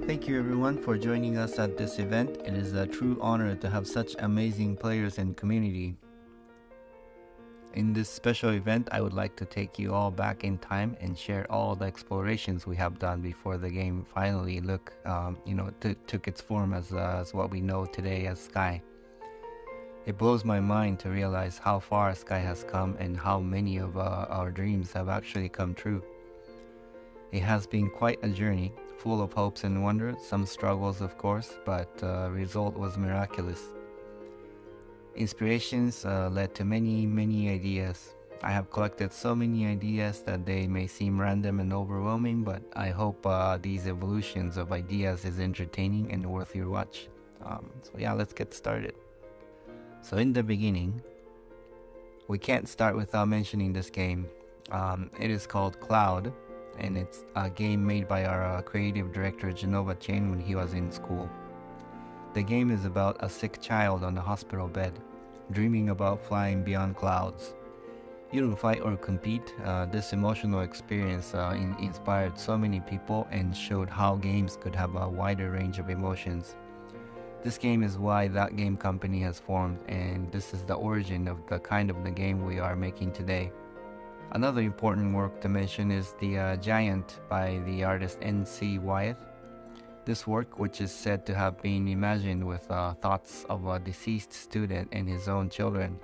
Thank you everyone for joining us at this event. It is a true honor to have such amazing players and community. In this special event, I would like to take you all back in time and share all the explorations we have done before the game finally took its form as what we know today as Sky. It blows my mind to realize how far Sky has come and how many of our dreams have actually come true. It has been quite a journey, full of hopes and wonders, some struggles of course, but the result was miraculous. Inspirations led to many ideas. I have collected so many ideas that they may seem random and overwhelming, but I hope these evolutions of ideas is entertaining and worth your watch. Let's get started. So in the beginning, we can't start without mentioning this game. It is called Cloud, and it's a game made by our creative director Genova Chen when he was in school. The game is about a sick child on a hospital bed, dreaming about flying beyond clouds. You don't fight or compete. This emotional experience inspired so many people and showed how games could have a wider range of emotions. This game is why that game company has formed, and this is the origin of the kind of the game we are making today. Another important work to mention is The Giant by the artist N.C. Wyeth. This work, which is said to have been imagined with thoughts of a deceased student and his own children,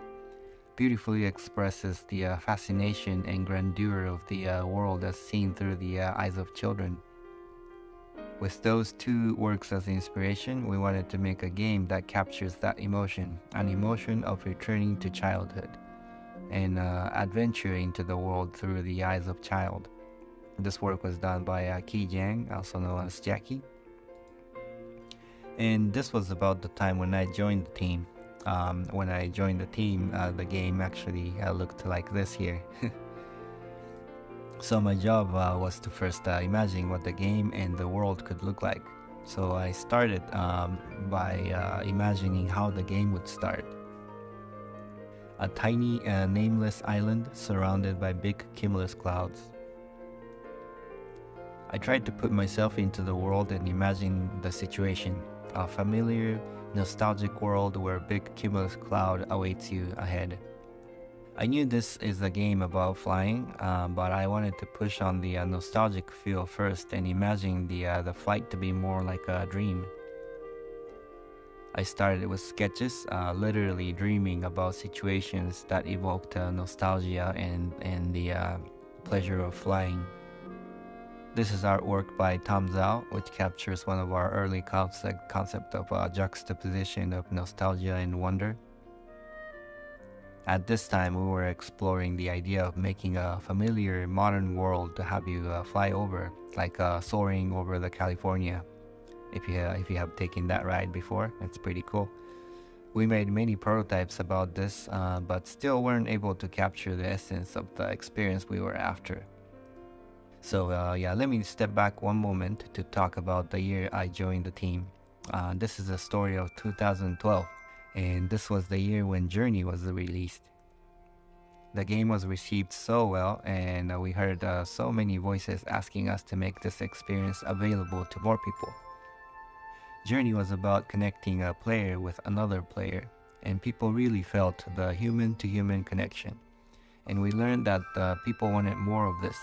beautifully expresses the fascination and grandeur of the world as seen through the eyes of children. With those two works as inspiration, we wanted to make a game that captures that emotion, an emotion of returning to childhood and adventuring into the world through the eyes of child. This work was done by Ki Jiang, also known as Jackie. And this was about the time when I joined the team. When I joined the team, the game actually looked like this here. So my job was to first imagine what the game and the world could look like. So I started by imagining how the game would start. A tiny nameless island surrounded by big cumulus clouds. I tried to put myself into the world and imagine the situation. A familiar, nostalgic world where a big cumulus cloud awaits you ahead. I knew this is a game about flying, but I wanted to push on the nostalgic feel first and imagine the flight to be more like a dream. I started with sketches, literally dreaming about situations that evoked nostalgia and the pleasure of flying. This is artwork by Tom Zhao, which captures one of our early concept of juxtaposition of nostalgia and wonder. At this time, we were exploring the idea of making a familiar modern world to have you fly over, like soaring over the California. If you have taken that ride before, it's pretty cool. We made many prototypes about this, but still weren't able to capture the essence of the experience we were after. So let me step back one moment to talk about the year I joined the team. This is a story of 2012, and this was the year when Journey was released. The game was received so well, and we heard so many voices asking us to make this experience available to more people. Journey was about connecting a player with another player, and people really felt the human-to-human connection. And we learned that people wanted more of this.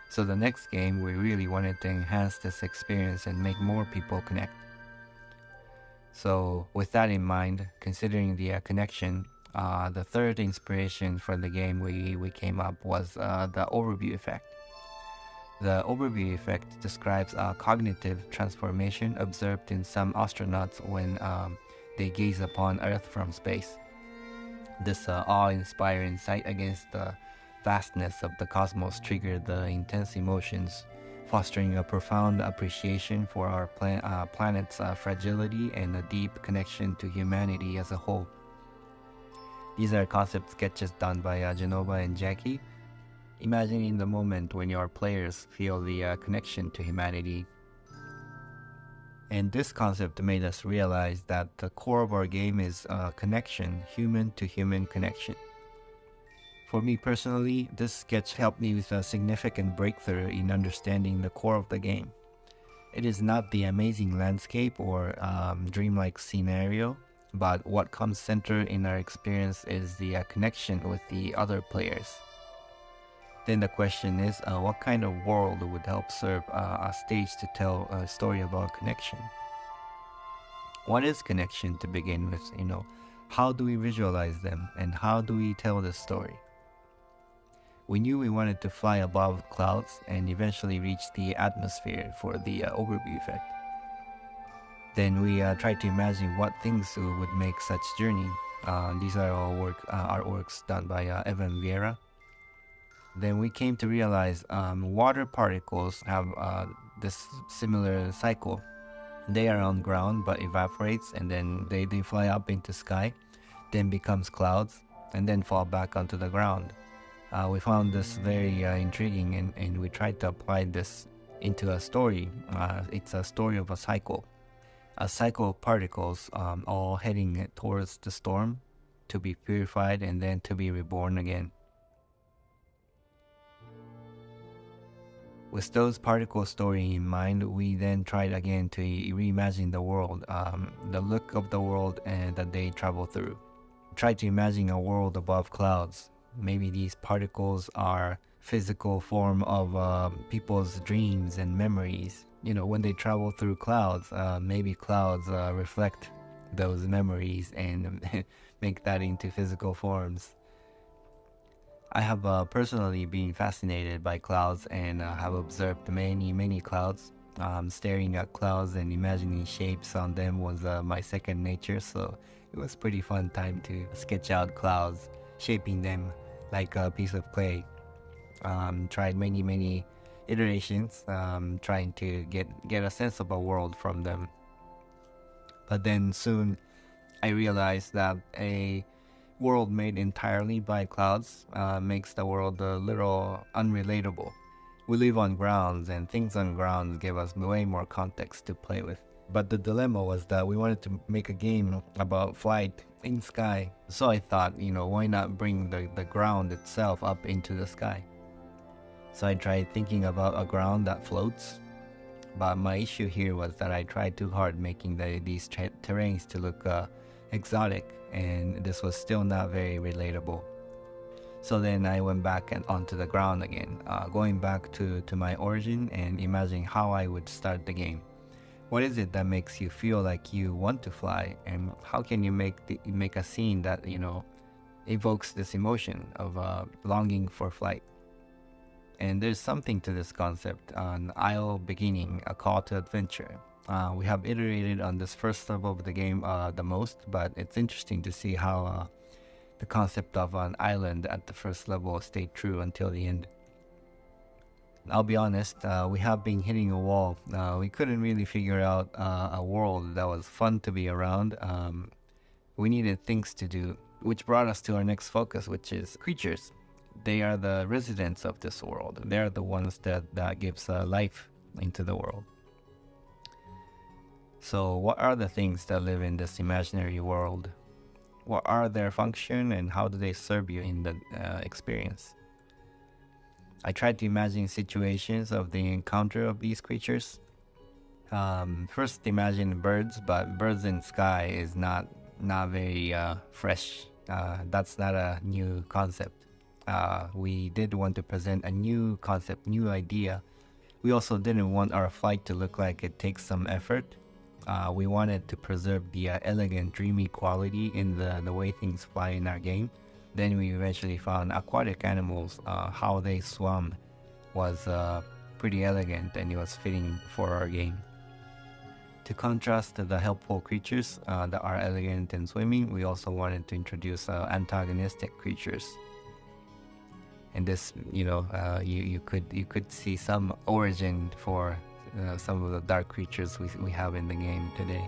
So the next game, we really wanted to enhance this experience and make more people connect. So with that in mind, considering the connection, the third inspiration for the game we came up was the overview effect. The overview effect describes a cognitive transformation observed in some astronauts when they gaze upon Earth from space. This awe-inspiring sight against the vastness of the cosmos triggered the intense emotions, fostering a profound appreciation for our planet's fragility and a deep connection to humanity as a whole. These are concept sketches done by Genova and Jackie, imagining the moment when your players feel the connection to humanity. And this concept made us realize that the core of our game is connection, human-to-human connection. For me personally, this sketch helped me with a significant breakthrough in understanding the core of the game. It is not the amazing landscape or dreamlike scenario, but what comes center in our experience is the connection with the other players. Then the question is, what kind of world would help serve a stage to tell a story about connection? What is connection to begin with? How do we visualize them and how do we tell the story? We knew we wanted to fly above clouds and eventually reach the atmosphere for the overview effect. Then we tried to imagine what things would make such journey. These are all artworks done by Evan Vieira. Then we came to realize water particles have this similar cycle. They are on ground but evaporates, and then they fly up into sky, then becomes clouds, and then fall back onto the ground. We found this very intriguing, and we tried to apply this into a story. It's a story of a cycle of particles all heading towards the storm to be purified and then to be reborn again. With those particle story in mind, we then tried again to reimagine the world, the look of the world and that they travel through. Try to imagine a world above clouds. Maybe these particles are physical form of people's dreams and memories. When they travel through clouds, maybe clouds reflect those memories and make that into physical forms. I have personally been fascinated by clouds and have observed many clouds. Staring at clouds and imagining shapes on them was my second nature, so it was pretty fun time to sketch out clouds, shaping them like a piece of clay. Tried many iterations, trying to get a sense of a world from them. But then soon I realized that a world made entirely by clouds makes the world a little unrelatable. We live on grounds, and things on grounds give us way more context to play with. But the dilemma was that we wanted to make a game about flight in sky. So I thought, why not bring the ground itself up into the sky? So I tried thinking about a ground that floats. But my issue here was that I tried too hard making these terrains to look exotic, and this was still not very relatable. So then I went back and onto the ground again, going back to my origin and imagining how I would start the game. What is it that makes you feel like you want to fly, and how can you make a scene that evokes this emotion of longing for flight? And there's something to this concept, an isle beginning, a call to adventure. We have iterated on this first level of the game the most, but it's interesting to see how the concept of an island at the first level stayed true until the end. I'll be honest, we have been hitting a wall. We couldn't really figure out a world that was fun to be around. We needed things to do, which brought us to our next focus, which is creatures. They are the residents of this world. They're the ones that gives life into the world. So what are the things that live in this imaginary world? What are their function and how do they serve you in the experience? I tried to imagine situations of the encounter of these creatures. First imagine birds, but birds in sky is not very fresh. That's not a new concept. We did want to present a new concept, new idea. We also didn't want our flight to look like it takes some effort. We wanted to preserve the elegant, dreamy quality in the way things fly in our game. Then we eventually found aquatic animals. How they swam was pretty elegant, and it was fitting for our game. To contrast the helpful creatures that are elegant and swimming, we also wanted to introduce antagonistic creatures. And this, you could see some origin for some of the dark creatures we have in the game today.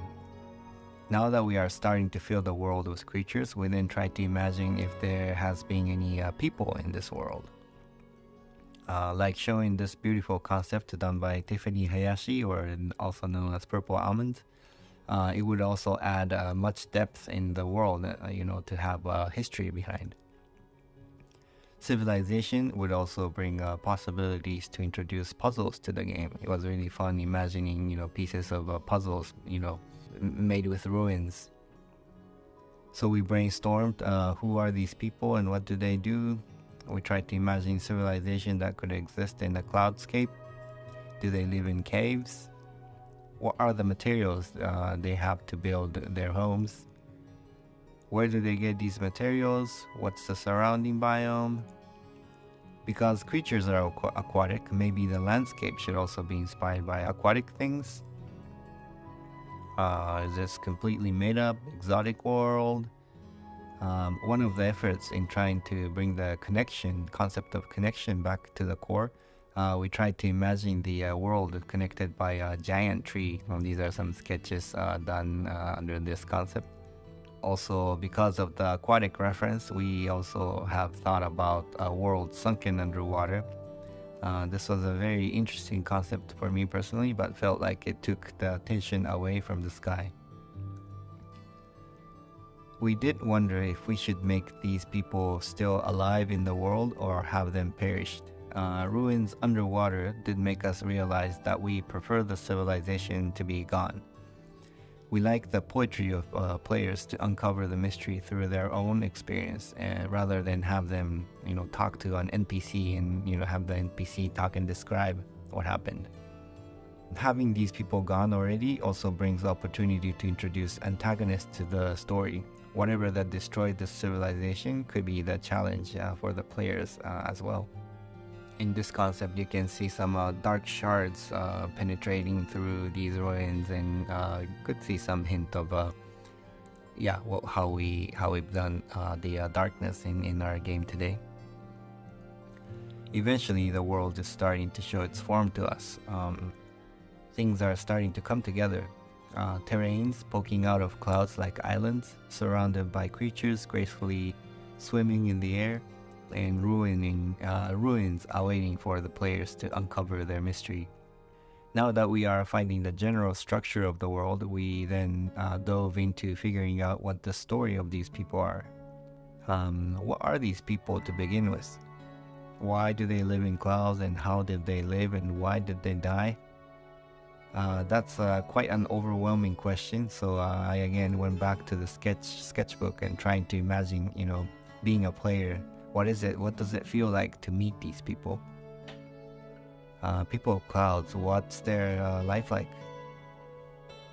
Now that we are starting to fill the world with creatures, we then try to imagine if there has been any people in this world. Like showing this beautiful concept done by Tiffany Hayashi, or also known as Purple Almond. It would also add much depth in the world, to have a history behind. Civilization would also bring possibilities to introduce puzzles to the game. It was really fun imagining, pieces of puzzles, made with ruins. So we brainstormed who are these people and what do they do. We tried to imagine civilization that could exist in a cloudscape. Do they live in caves? What are the materials they have to build their homes? Where do they get these materials? What's the surrounding biome? Because creatures are aquatic, maybe the landscape should also be inspired by aquatic things. Is this completely made up, exotic world? One of the efforts in trying to bring the concept of connection back to the core, we tried to imagine the world connected by a giant tree. These are some sketches done under this concept. Also, because of the aquatic reference, we also have thought about a world sunken underwater. This was a very interesting concept for me personally, but felt like it took the attention away from the sky. We did wonder if we should make these people still alive in the world or have them perished. Ruins underwater did make us realize that we prefer the civilization to be gone. We like the poetry of players to uncover the mystery through their own experience, rather than have them, talk to an NPC and, have the NPC talk and describe what happened. Having these people gone already also brings the opportunity to introduce antagonists to the story. Whatever that destroyed the civilization could be the challenge for the players as well. In this concept, you can see some dark shards penetrating through these ruins, and could see some hint of how we've done the darkness in our game today. Eventually, the world is starting to show its form to us. Things are starting to come together. Terrains poking out of clouds like islands, surrounded by creatures gracefully swimming in the air, and ruins awaiting for the players to uncover their mystery. Now that we are finding the general structure of the world, we then dove into figuring out what the story of these people are. What are these people to begin with? Why do they live in clouds, and how did they live, and why did they die? That's quite an overwhelming question, so I again went back to the sketchbook and trying to imagine, being a player. What does it feel like to meet these people? People of clouds, what's their life like?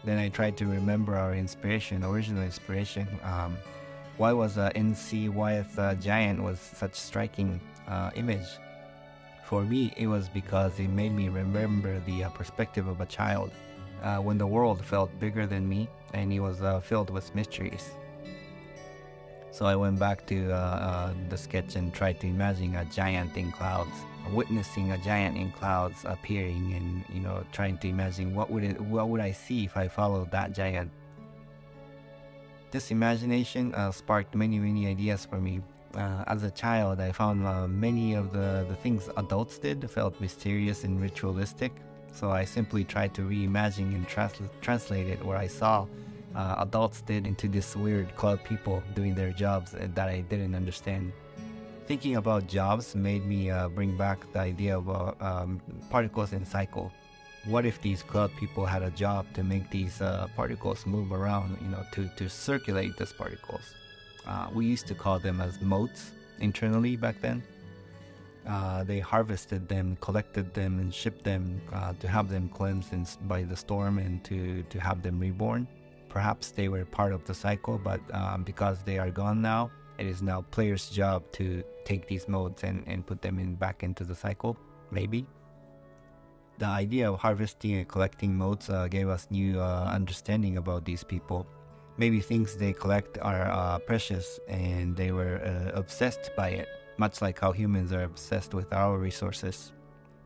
Then I tried to remember our original inspiration. Why was NC Wyeth Giant was such striking image? For me, it was because it made me remember the perspective of a child, when the world felt bigger than me and it was filled with mysteries. So I went back to the sketch and tried to imagine a giant in clouds, witnessing a giant in clouds appearing, and trying to imagine what would I see if I followed that giant. This imagination sparked many ideas for me. As a child, I found many of the things adults did felt mysterious and ritualistic, so I simply tried to reimagine and translate it where I saw adults did into this weird cloud people doing their jobs that I didn't understand. Thinking about jobs made me bring back the idea of particles in cycle. What if these cloud people had a job to make these particles move around, to circulate these particles? We used to call them as motes internally back then. They harvested them, collected them, and shipped them to have them cleansed by the storm and to have them reborn. Perhaps they were part of the cycle, but because they are gone now, it is now players' job to take these modes and put them back into the cycle, maybe. The idea of harvesting and collecting modes gave us new understanding about these people. Maybe things they collect are precious and they were obsessed by it, much like how humans are obsessed with our resources.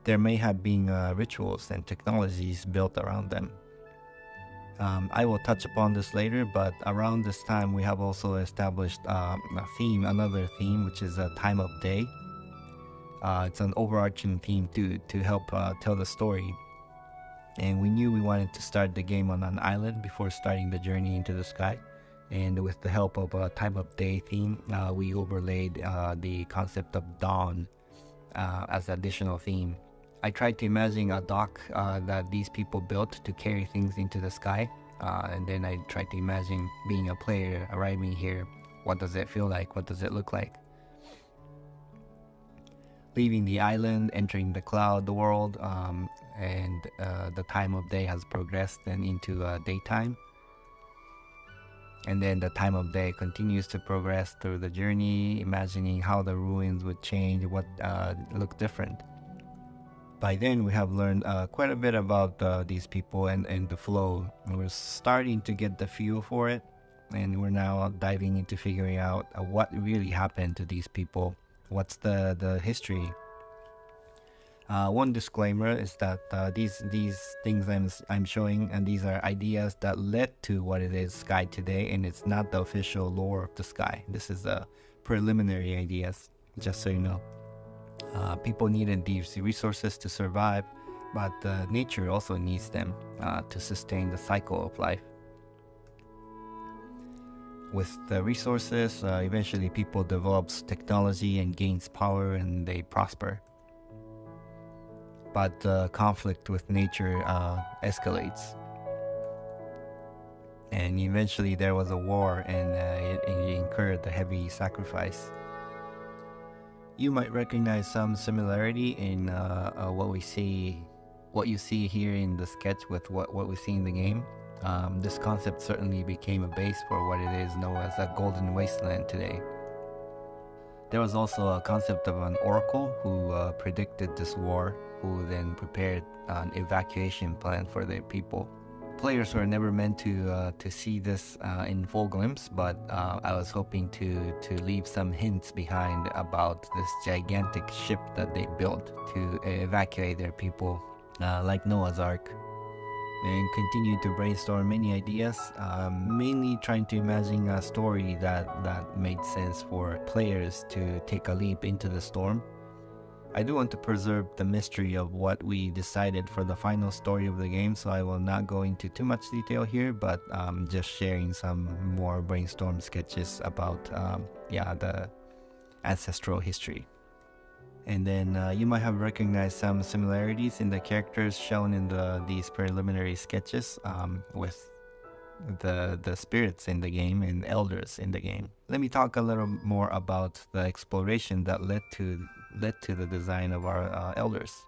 There may have been rituals and technologies built around them. I will touch upon this later, but around this time we have also established another theme, which is a time of day. It's an overarching theme to help tell the story. And we knew we wanted to start the game on an island before starting the journey into the sky. And with the help of a time of day theme, we overlaid the concept of dawn as additional theme. I tried to imagine a dock that these people built to carry things into the sky, and then I tried to imagine being a player arriving here. What does it feel like? What does it look like? Leaving the island, entering the cloud world, and the time of day has progressed then into daytime. And then the time of day continues to progress through the journey, imagining how the ruins would change, what look different. By then, we have learned quite a bit about these people and the flow. We're starting to get the feel for it, and we're now diving into figuring out what really happened to these people. What's the history? One disclaimer is that these things I'm showing, and these are ideas that led to what it is Sky today, and it's not the official lore of the Sky. This is preliminary ideas, just so you know. People needed these resources to survive, but nature also needs them to sustain the cycle of life. With the resources, eventually people develops technology and gains power, and they prosper. But conflict with nature escalates. And eventually there was a war, and it incurred a heavy sacrifice. You might recognize some similarity in what you see here in the sketch with what we see in the game. This concept certainly became a base for what it is known as a golden wasteland today. There was also a concept of an oracle who predicted this war, who then prepared an evacuation plan for their people. Players were never meant to see this in full glimpse, but I was hoping to leave some hints behind about this gigantic ship that they built to evacuate their people, like Noah's Ark. And continued to brainstorm many ideas, mainly trying to imagine a story that made sense for players to take a leap into the storm. I do want to preserve the mystery of what we decided for the final story of the game, so I will not go into too much detail here, but just sharing some more brainstorm sketches about the ancestral history. And then you might have recognized some similarities in the characters shown in these preliminary sketches with the spirits in the game and elders in the game. Let me talk a little more about the exploration that led to the design of our elders.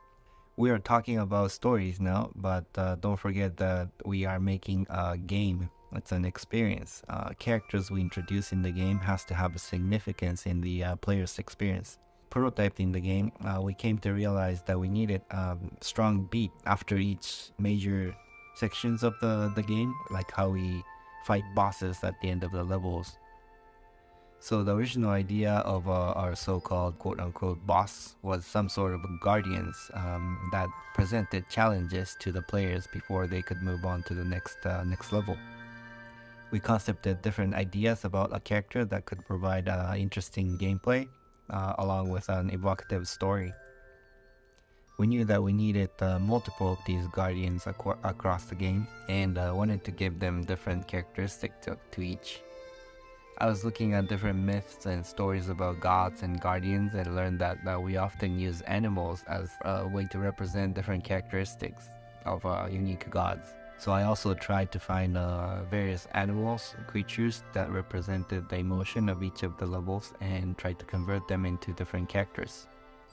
We are talking about stories now, but don't forget that we are making a game. It's an experience. Characters we introduce in the game has to have a significance in the player's experience. Prototyping the game, we came to realize that we needed a strong beat after each major sections of the game, like how we fight bosses at the end of the levels. So the original idea of our so-called quote-unquote boss was some sort of guardians that presented challenges to the players before they could move on to the next level. We concepted different ideas about a character that could provide interesting gameplay along with an evocative story. We knew that we needed multiple of these guardians across the game, and wanted to give them different characteristics to each. I was looking at different myths and stories about gods and guardians, and learned that we often use animals as a way to represent different characteristics of unique gods. So I also tried to find various animals, creatures that represented the emotion of each of the levels, and tried to convert them into different characters.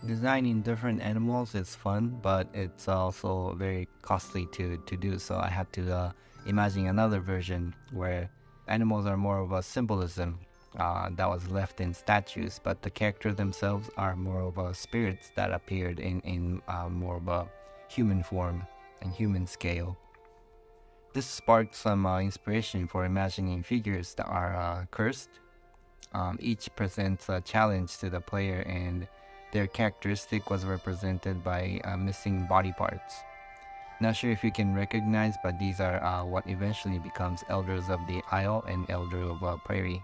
Designing different animals is fun, but it's also very costly to do, so I had to imagine another version where animals are more of a symbolism that was left in statues, but the characters themselves are more of a spirits that appeared in more of a human form and human scale. This sparked some inspiration for imagining figures that are cursed. Each presents a challenge to the player, and their characteristic was represented by missing body parts. Not sure if you can recognize, but these are what eventually becomes Elders of the Isle and Elder of Prairie.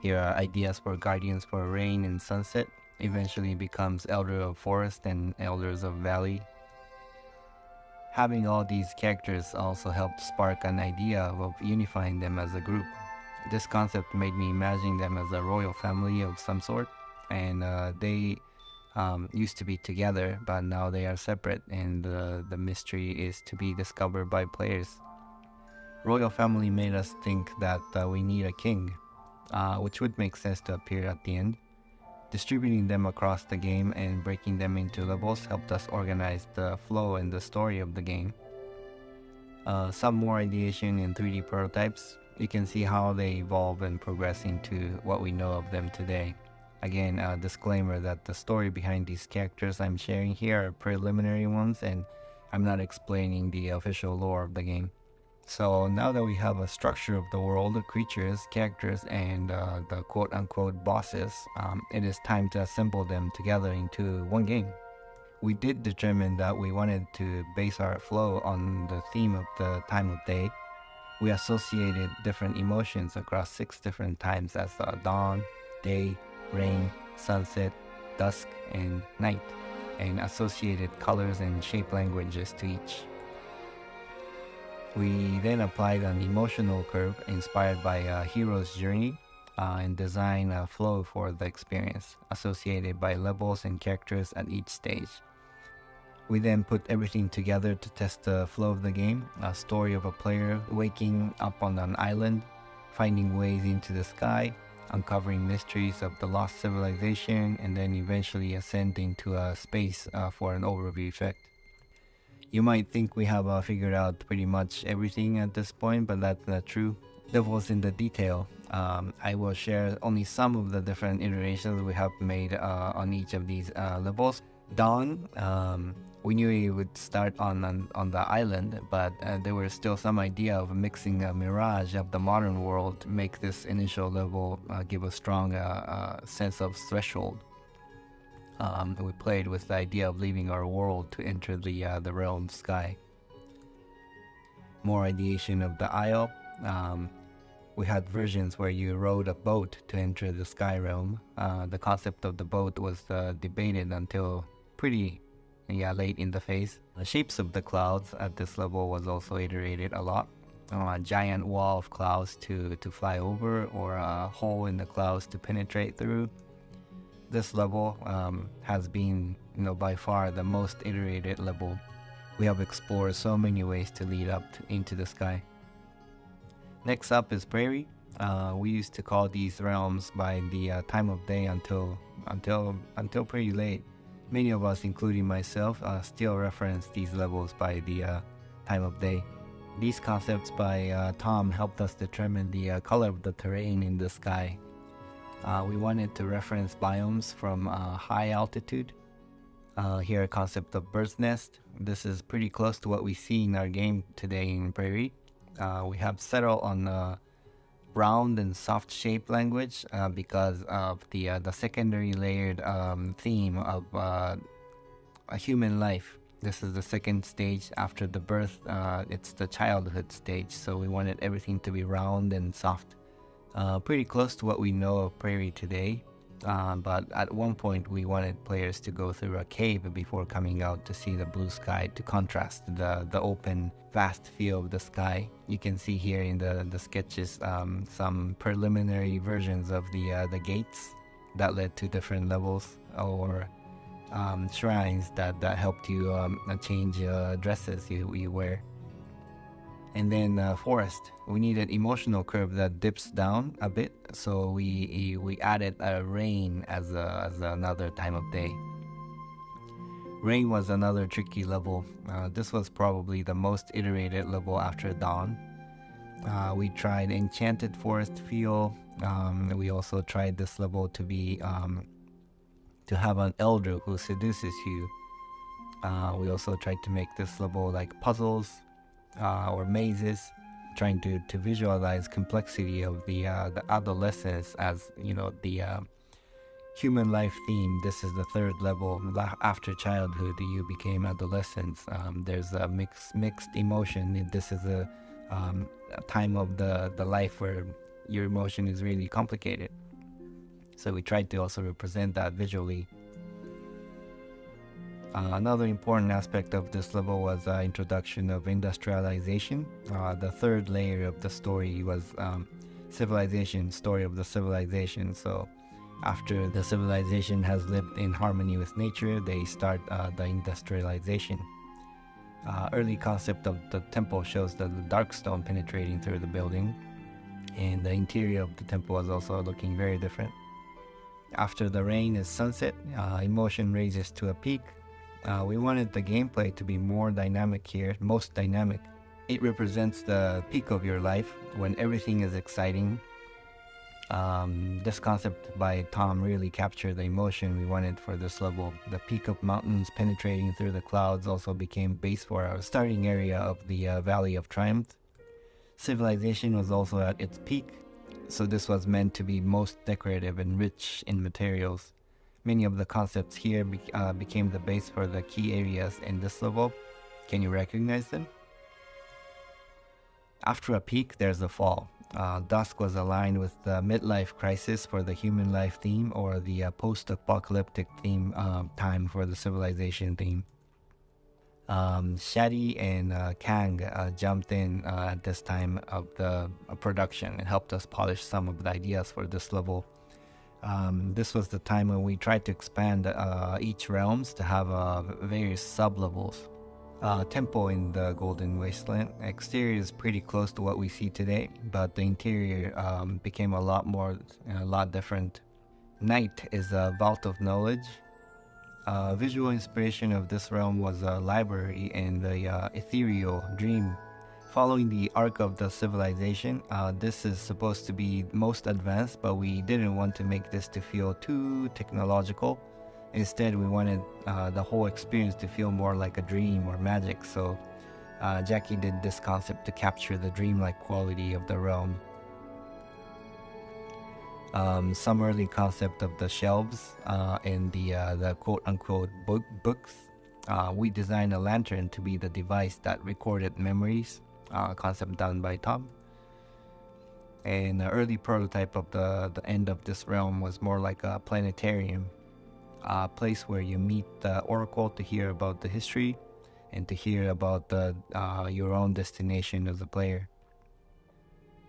Here are ideas for Guardians for Rain and Sunset, eventually becomes Elder of Forest and Elders of Valley. Having all these characters also helped spark an idea of unifying them as a group. This concept made me imagine them as a royal family of some sort, and they used to be together, but now they are separate, and the mystery is to be discovered by players. Royal family made us think that we need a king, which would make sense to appear at the end. Distributing them across the game and breaking them into levels helped us organize the flow and the story of the game. Some more ideation in 3D prototypes. You can see how they evolve and progress into what we know of them today. Again, a disclaimer that the story behind these characters I'm sharing here are preliminary ones, and I'm not explaining the official lore of the game. So now that we have a structure of the world, the creatures, characters, and the quote-unquote bosses, it is time to assemble them together into one game. We did determine that we wanted to base our flow on the theme of the time of day. We associated different emotions across 6 different times as dawn, day, rain, sunset, dusk, and night, and associated colors and shape languages to each. We then applied an emotional curve inspired by a hero's journey and designed a flow for the experience, associated by levels and characters at each stage. We then put everything together to test the flow of the game, a story of a player waking up on an island, finding ways into the sky, uncovering mysteries of the lost civilization, and then eventually ascending to space for an overview effect. You might think we have figured out pretty much everything at this point, but that's not true. Devil's in the detail. I will share only some of the different iterations we have made on each of these levels. Dawn, we knew it would start on the island, but there was still some idea of mixing a mirage of the modern world to make this initial level give a strong sense of threshold. We played with the idea of leaving our world to enter the realm sky. More ideation of the isle. We had versions where you rowed a boat to enter the sky realm. The concept of the boat was debated until pretty late in the phase. The shapes of the clouds at this level was also iterated a lot. A giant wall of clouds to fly over, or a hole in the clouds to penetrate through. This level has been, by far the most iterated level. We have explored so many ways to lead up into the sky. Next up is Prairie. We used to call these realms by the time of day until pretty late. Many of us, including myself, still reference these levels by the time of day. These concepts by Tom helped us determine the color of the terrain in the sky. We wanted to reference biomes from high altitude. Here a concept of bird's nest. This is pretty close to what we see in our game today in Prairie. We have settled on round and soft shape language because of the secondary layered theme of a human life. This is the second stage after the birth. It's the childhood stage, so we wanted everything to be round and soft. Pretty close to what we know of Prairie today, but at one point we wanted players to go through a cave before coming out to see the blue sky to contrast the open, vast feel of the sky. You can see here in the sketches some preliminary versions of the gates that led to different levels, or shrines that helped you change dresses you wear. And then forest, we needed emotional curve that dips down a bit, so we added rain as another time of day. Rain was another tricky level. This was probably the most iterated level after dawn. We tried enchanted forest feel. We also tried this level to be to have an elder who seduces you. We also tried to make this level like puzzles or mazes, trying to visualize complexity of the adolescence as the human life theme. This is the third level. After childhood, you became adolescence. There's a mixed emotion. This is a time of the life where your emotion is really complicated. So we tried to also represent that visually. Another important aspect of this level was introduction of industrialization. The third layer of the story was civilization, story of the civilization. So after the civilization has lived in harmony with nature, they start the industrialization. Early concept of the temple shows the dark stone penetrating through the building, and the interior of the temple is also looking very different. After the rain is sunset, emotion raises to a peak. We wanted the gameplay to be more dynamic here, most dynamic. It represents the peak of your life when everything is exciting. This concept by Tom really captured the emotion we wanted for this level. The peak of mountains penetrating through the clouds also became base for our starting area of the Valley of Triumph. Civilization was also at its peak, so this was meant to be most decorative and rich in materials. Many of the concepts here became the base for the key areas in this level. Can you recognize them? After a peak, there's a fall. Dusk was aligned with the midlife crisis for the human life theme, or the post-apocalyptic theme time for the civilization theme. Shadi and Kang jumped in at this time of the production and helped us polish some of the ideas for this level. This was the time when we tried to expand each realms to have various sub-levels. Temple in the Golden Wasteland. Exterior is pretty close to what we see today, but the interior became a lot different. Night is a vault of knowledge. Visual inspiration of this realm was a library and the ethereal dream. Following the arc of the civilization, this is supposed to be most advanced, but we didn't want to make this to feel too technological. Instead, we wanted the whole experience to feel more like a dream or magic, so Jackie did this concept to capture the dreamlike quality of the realm. Some early concept of the shelves and the quote-unquote books. We designed a lantern to be the device that recorded memories, concept done by Tom. And the early prototype of the end of this realm was more like a planetarium. A place where you meet the Oracle to hear about the history and to hear about your own destination as a player.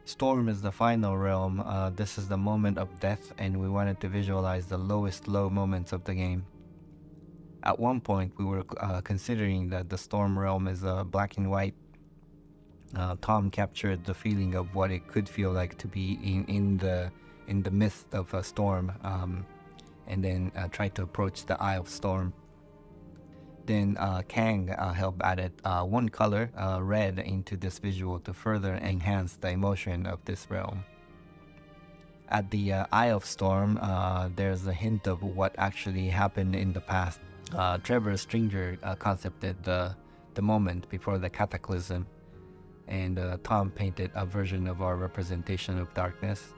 Storm is the final realm. This is the moment of death, and we wanted to visualize the lowest low moments of the game. At one point, we were considering that the Storm realm is black and white. Tom captured the feeling of what it could feel like to be in the midst of a storm. And then try to approach the Eye of Storm. Then Kang helped added one color, red, into this visual to further enhance the emotion of this realm. At the Eye of Storm, there's a hint of what actually happened in the past. Trevor Stringer concepted the moment before the cataclysm, and Tom painted a version of our representation of darkness.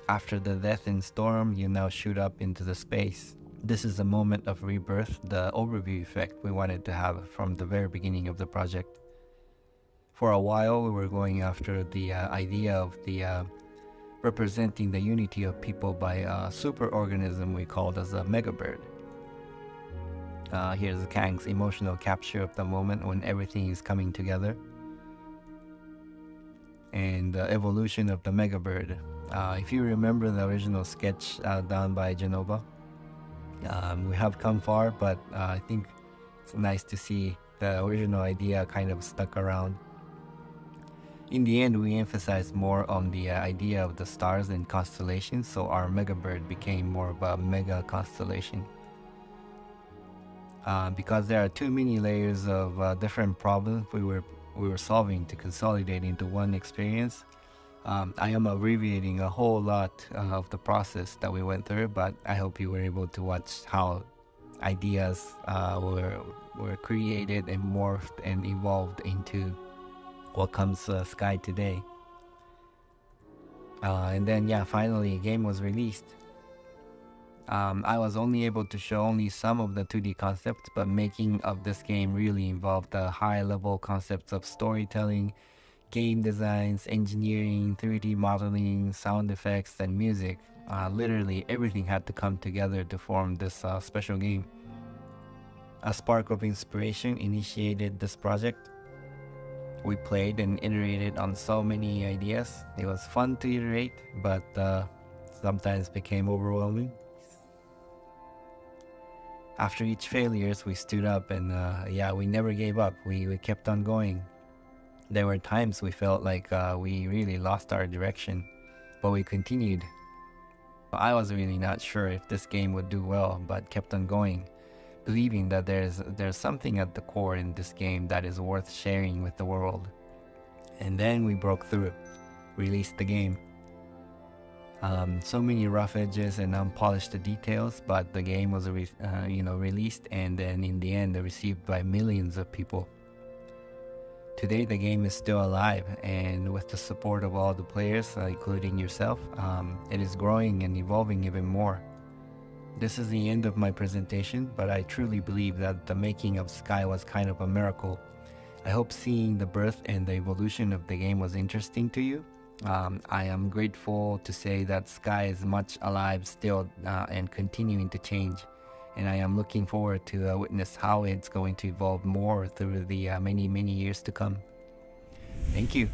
After the death in Storm, you now shoot up into the space. This is a moment of rebirth, the overview effect we wanted to have from the very beginning of the project. For a while, we were going after the idea of the representing the unity of people by a superorganism we called as a megabird. Here's Kang's emotional capture of the moment when everything is coming together. And the evolution of the megabird. If you remember the original sketch done by Genova, we have come far, but I think it's nice to see the original idea kind of stuck around. In the end, we emphasized more on the idea of the stars and constellations, so our megabird became more of a mega constellation. Because there are too many layers of different problems we were solving to consolidate into one experience. I am abbreviating a whole lot of the process that we went through, but I hope you were able to watch how ideas were created and morphed and evolved into what comes Sky today. And then finally, game was released. I was only able to show only some of the 2D concepts, but making of this game really involved the high-level concepts of storytelling, game designs, engineering, 3D modeling, sound effects, and music. Literally everything had to come together to form this special game. A spark of inspiration initiated this project. We played and iterated on so many ideas. It was fun to iterate, but sometimes became overwhelming. After each failures, we stood up and yeah, we never gave up. We kept on going. There were times we felt like we really lost our direction, but we continued. I was really not sure if this game would do well, but kept on going, believing that there's something at the core in this game that is worth sharing with the world. And then we broke through, released the game. So many rough edges and unpolished details, but the game was released, and then in the end received by millions of people. Today the game is still alive, and with the support of all the players, including yourself, it is growing and evolving even more. This is the end of my presentation, but I truly believe that the making of Sky was kind of a miracle. I hope seeing the birth and the evolution of the game was interesting to you. I am grateful to say that Sky is much alive still and continuing to change. And I am looking forward to witness how it's going to evolve more through the many years to come. Thank you.